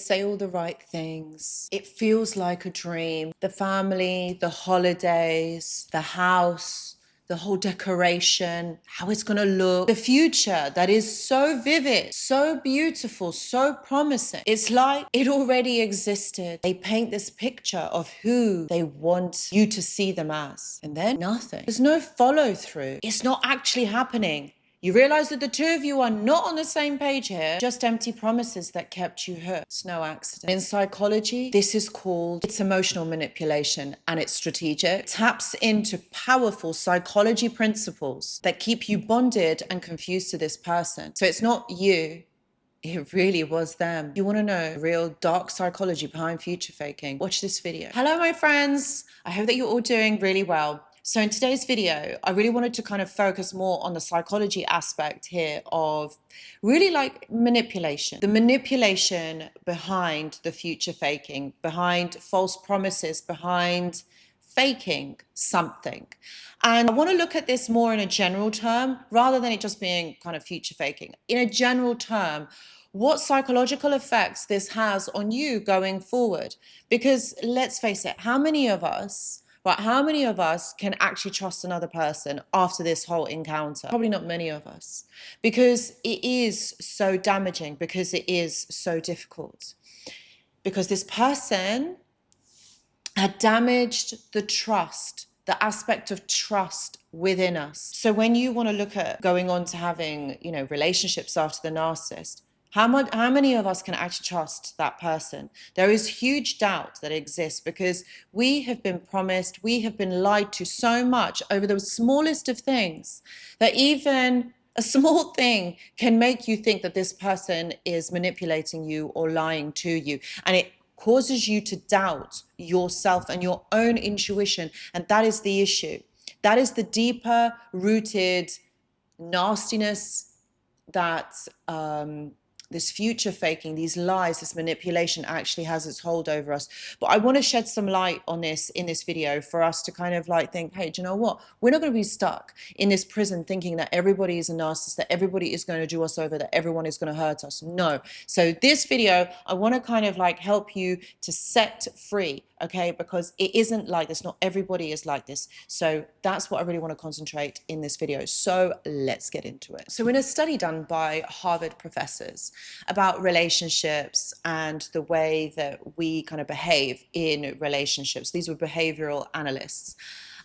say all the right things. It feels like a dream. The family, the holidays, the house, the whole decoration, how it's gonna look, the future that is so vivid, so beautiful, so promising. It's like it already existed. They paint this picture of who they want you to see them as, and then nothing. There's no follow through. It's not actually happening. You realize that the two of you are not on the same page here, just empty promises that kept you hooked. It's no accident. In psychology, this is called, it's emotional manipulation, and it's strategic. It taps into powerful psychology principles that keep you bonded and confused to this person. So it's not you. It really was them. You want to know real dark psychology behind future faking? Watch this video. Hello, my friends. I hope that you're all doing really well. So in today's video, I really wanted to kind of focus more on the psychology aspect here of really like manipulation. The manipulation behind the future faking, behind false promises, behind faking something. And I want to look at this more in a general term rather than it just being kind of future faking. In a general term, what psychological effects this has on you going forward. Because let's face it, how many of us can actually trust another person after this whole encounter? Probably not many of us, because it is so damaging, because it is so difficult, because this person had damaged the trust, the aspect of trust within us. So when you want to look at going on to having, relationships after the narcissist, how many of us can actually trust that person? There is huge doubt that exists because we have been promised, we have been lied to so much over the smallest of things that even a small thing can make you think that this person is manipulating you or lying to you. And it causes you to doubt yourself and your own intuition. And that is the issue. That is the deeper rooted nastiness that this future faking, these lies, this manipulation actually has its hold over us. But I want to shed some light on this in this video for us to kind of like think, hey, do you know what? We're not going to be stuck in this prison thinking that everybody is a narcissist, that everybody is going to do us over, that everyone is going to hurt us. No. So this video, I want to kind of like help you to set free, okay? Because it isn't like this. Not everybody is like this. So that's what I really want to concentrate in this video. So let's get into it. So in a study done by Harvard professors about relationships and the way that we kind of behave in relationships, these were behavioral analysts,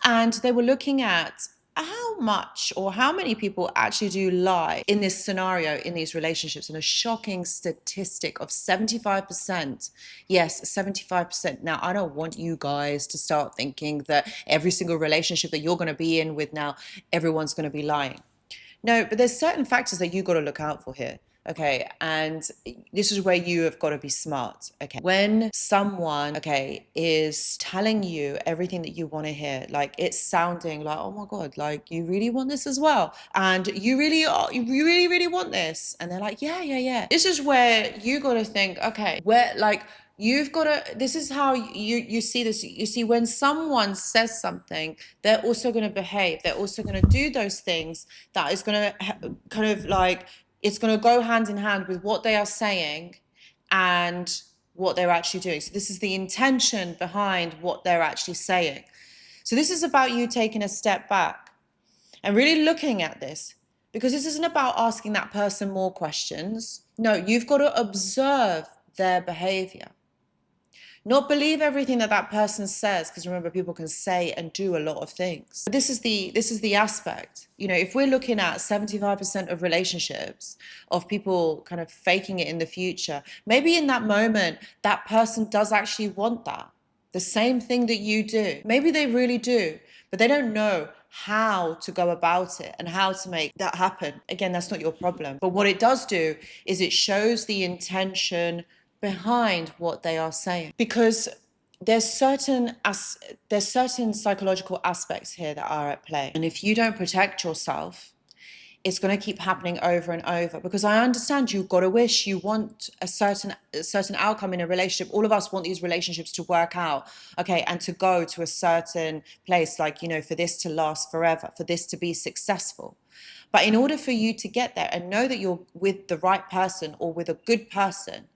and they were looking at how much or how many people actually do lie in this scenario, in these relationships, and a shocking statistic of 75%. Yes, 75%. Now, I don't want you guys to start thinking that every single relationship that you're going to be in with now, everyone's going to be lying. No, but there's certain factors that you got to look out for here. Okay, and this is where you have got to be smart. Okay, when someone, okay, is telling you everything that you want to hear, like it's sounding like, oh my God, like you really want this as well, and you really want this, and they're like, yeah. This is where you got to think, okay, where like you've got to, this is how you see this. You see, when someone says something, they're also going to behave. They're also going to do those things that is going to kind of like, it's going to go hand in hand with what they are saying and what they're actually doing. So this is the intention behind what they're actually saying. So this is about you taking a step back and really looking at this, because this isn't about asking that person more questions. No, you've got to observe their behavior. Not believe everything that that person says, because remember, people can say and do a lot of things. But this is the aspect. If we're looking at 75% of relationships of people kind of faking it in the future, maybe in that moment, that person does actually want that. The same thing that you do. Maybe they really do, but they don't know how to go about it and how to make that happen. Again, that's not your problem. But what it does do is it shows the intention behind what they are saying, because there's certain psychological aspects here that are at play, and if you don't protect yourself, it's going to keep happening over and over. Because I understand you've got a wish, you want a certain outcome in a relationship. All of us want these relationships to work out, okay, and to go to a certain place, like, for this to last forever, for this to be successful. But in order for you to get there and know that you're with the right person or with a good person,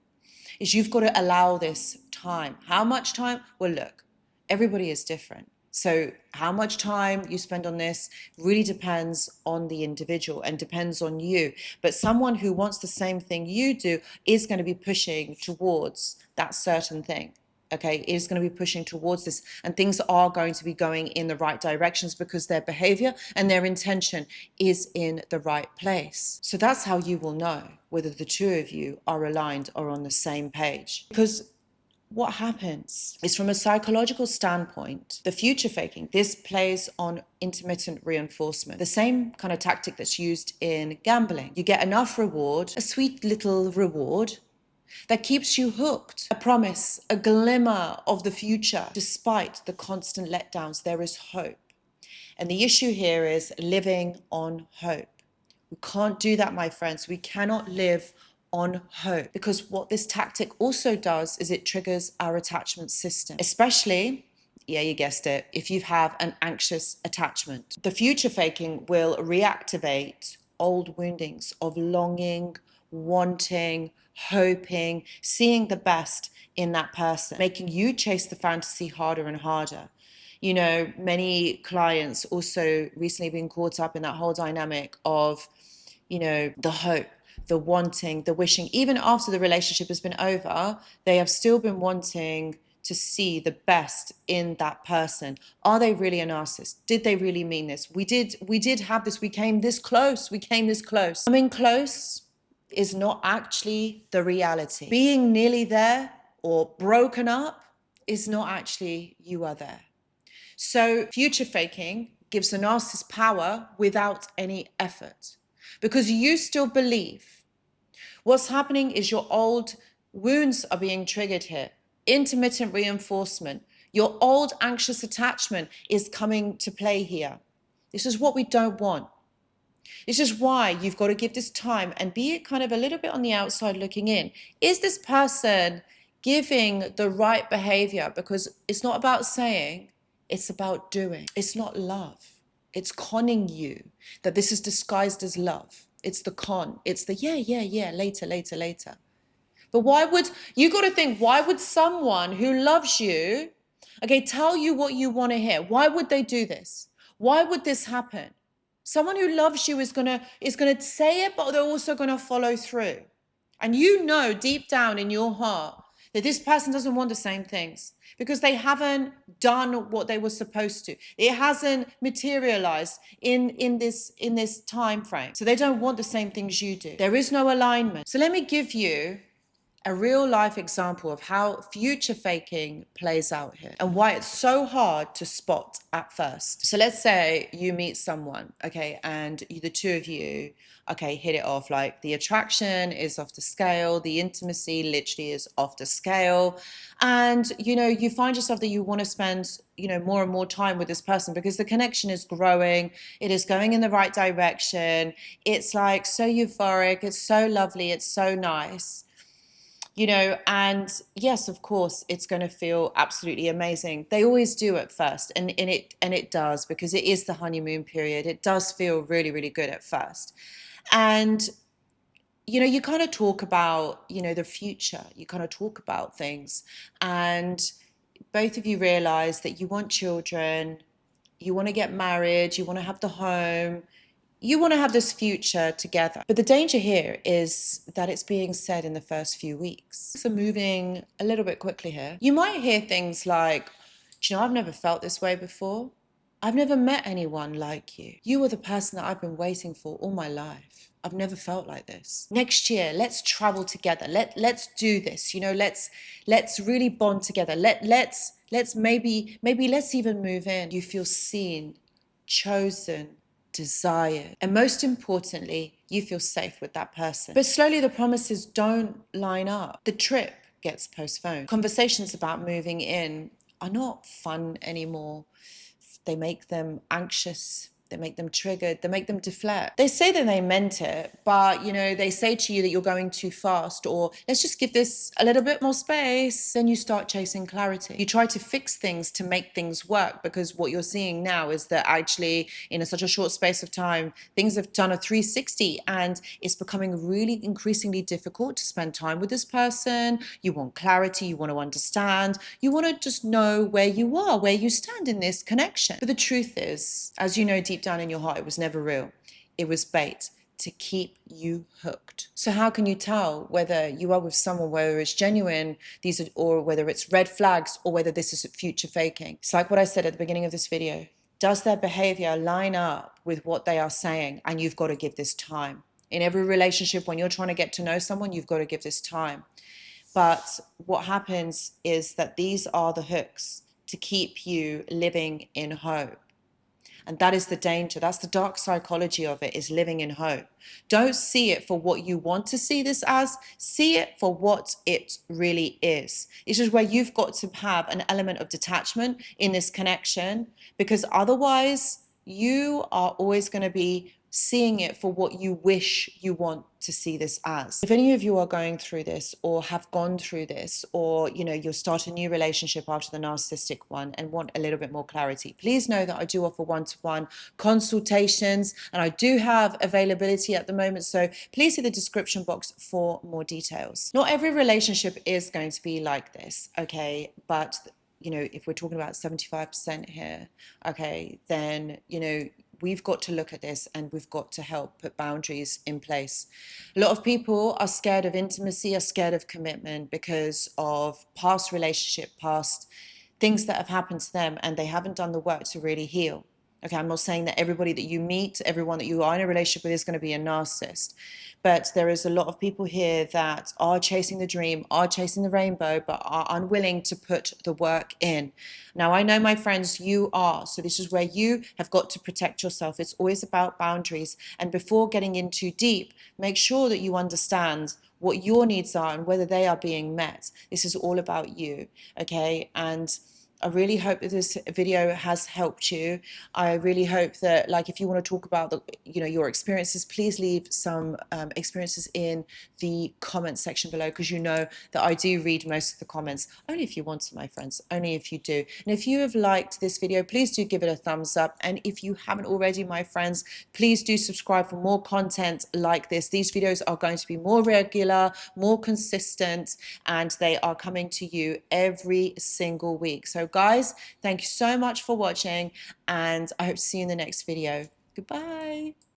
is you've got to allow this time. How much time? Well, look, everybody is different. So how much time you spend on this really depends on the individual and depends on you. But someone who wants the same thing you do is going to be pushing towards that certain thing. Okay, is going to be pushing towards this, and things are going to be going in the right directions because their behavior and their intention is in the right place. So that's how you will know whether the two of you are aligned or on the same page. Because what happens is, from a psychological standpoint, the future faking, this plays on intermittent reinforcement, the same kind of tactic that's used in gambling. You get enough reward, a sweet little reward, that keeps you hooked. A promise, a glimmer of the future. Despite the constant letdowns, there is hope. And the issue here is living on hope. We can't do that, my friends. We cannot live on hope, because what this tactic also does is it triggers our attachment system, especially, yeah, you guessed it, if you have an anxious attachment. The future faking will reactivate old woundings of longing, wanting, hoping, seeing the best in that person, making you chase the fantasy harder and harder. You know, many clients also recently been caught up in that whole dynamic of, you know, the hope, the wanting, the wishing. Even after the relationship has been over, they have still been wanting to see the best in that person. Are they really a narcissist? Did they really mean this? We did have this, we came this close. Coming close is not actually the reality. Being nearly there or broken up is not actually you are there. So future faking gives the narcissist power without any effort, because you still believe. What's happening is your old wounds are being triggered here. Intermittent reinforcement. Your old anxious attachment is coming to play here. This is what we don't want. This is why you've got to give this time and be kind of a little bit on the outside looking in. Is this person giving the right behavior? Because it's not about saying, it's about doing. It's not love. It's conning you that this is disguised as love. It's the con. It's the yeah, later. But why would, you got to think, why would someone who loves you, okay, tell you what you want to hear? Why would they do this? Why would this happen? Someone who loves you is gonna say it, but they're also gonna follow through. And you know deep down in your heart that this person doesn't want the same things, because they haven't done what they were supposed to. It hasn't materialized in this time frame. So they don't want the same things you do. There is no alignment. So let me give you a real life example of how future faking plays out here and why it's so hard to spot at first. So let's say you meet someone, okay, and the two of you, okay, hit it off. Like, the attraction is off the scale, the intimacy literally is off the scale. And, you know, you find yourself that you want to spend, you know, more and more time with this person because the connection is growing. It is going in the right direction. It's like so euphoric. It's so lovely. It's so nice. You know, and yes, of course, it's going to feel absolutely amazing. They always do at first, and it does, because it is the honeymoon period. It does feel really, really good at first. And, you know, you kind of talk about, you know, the future. You kind of talk about things, and both of you realize that you want children, you want to get married, you want to have the home, you want to have this future together. But the danger here is that it's being said in the first few weeks. So moving a little bit quickly here. You might hear things like, do you know, I've never felt this way before. I've never met anyone like you. You are the person that I've been waiting for all my life. I've never felt like this. Next year, let's travel together. Let's do this. You know, let's really bond together. Let's maybe let's even move in. You feel seen, chosen, desired, and most importantly, you feel safe with that person. But slowly the promises don't line up. The trip gets postponed. Conversations about moving in are not fun anymore. They make them anxious. They make them triggered. They make them deflect. They say that they meant it, but they say to you that you're going too fast, or let's just give this a little bit more space. Then you start chasing clarity. You try to fix things to make things work, because what you're seeing now is that actually in such a short space of time, things have done a 360, and it's becoming really increasingly difficult to spend time with this person. You want clarity. You want to understand. You want to just know where you are, where you stand in this connection. But the truth is, as you know deep down in your heart, it was never real. It was bait to keep you hooked. So how can you tell whether you are with someone, whether it's genuine, or whether it's red flags, or whether this is future faking? It's like what I said at the beginning of this video. Does their behavior line up with what they are saying? And you've got to give this time. In every relationship, when you're trying to get to know someone, you've got to give this time. But what happens is that these are the hooks to keep you living in hope. And that is the danger. That's the dark psychology of it, is living in hope. Don't see it for what you want to see this as. See it for what it really is. It's just where you've got to have an element of detachment in this connection, because otherwise you are always going to be seeing it for what you wish you want to see this as. If any of you are going through this, or have gone through this, or you'll start a new relationship after the narcissistic one and want a little bit more clarity, please know that I do offer one-to-one consultations, and I do have availability at the moment, so please see the description box for more details. Not every relationship is going to be like this, okay? But if we're talking about 75% here, okay, then we've got to look at this, and we've got to help put boundaries in place. A lot of people are scared of intimacy, are scared of commitment because of past relationship, past things that have happened to them, and they haven't done the work to really heal. Okay, I'm not saying that everybody that you meet, everyone that you are in a relationship with is going to be a narcissist. But there is a lot of people here that are chasing the dream, are chasing the rainbow, but are unwilling to put the work in. Now, I know, my friends, you are. So this is where you have got to protect yourself. It's always about boundaries. And before getting in too deep, make sure that you understand what your needs are and whether they are being met. This is all about you, okay? And I really hope that this video has helped you. I really hope that, if you want to talk about your experiences, please leave some experiences in the comment section below, because that I do read most of the comments. Only if you want to, my friends, only if you do. And if you have liked this video, please do give it a thumbs up. And if you haven't already, my friends, please do subscribe for more content like this. These videos are going to be more regular, more consistent, and they are coming to you every single week. So guys, thank you so much for watching, and I hope to see you in the next video. Goodbye.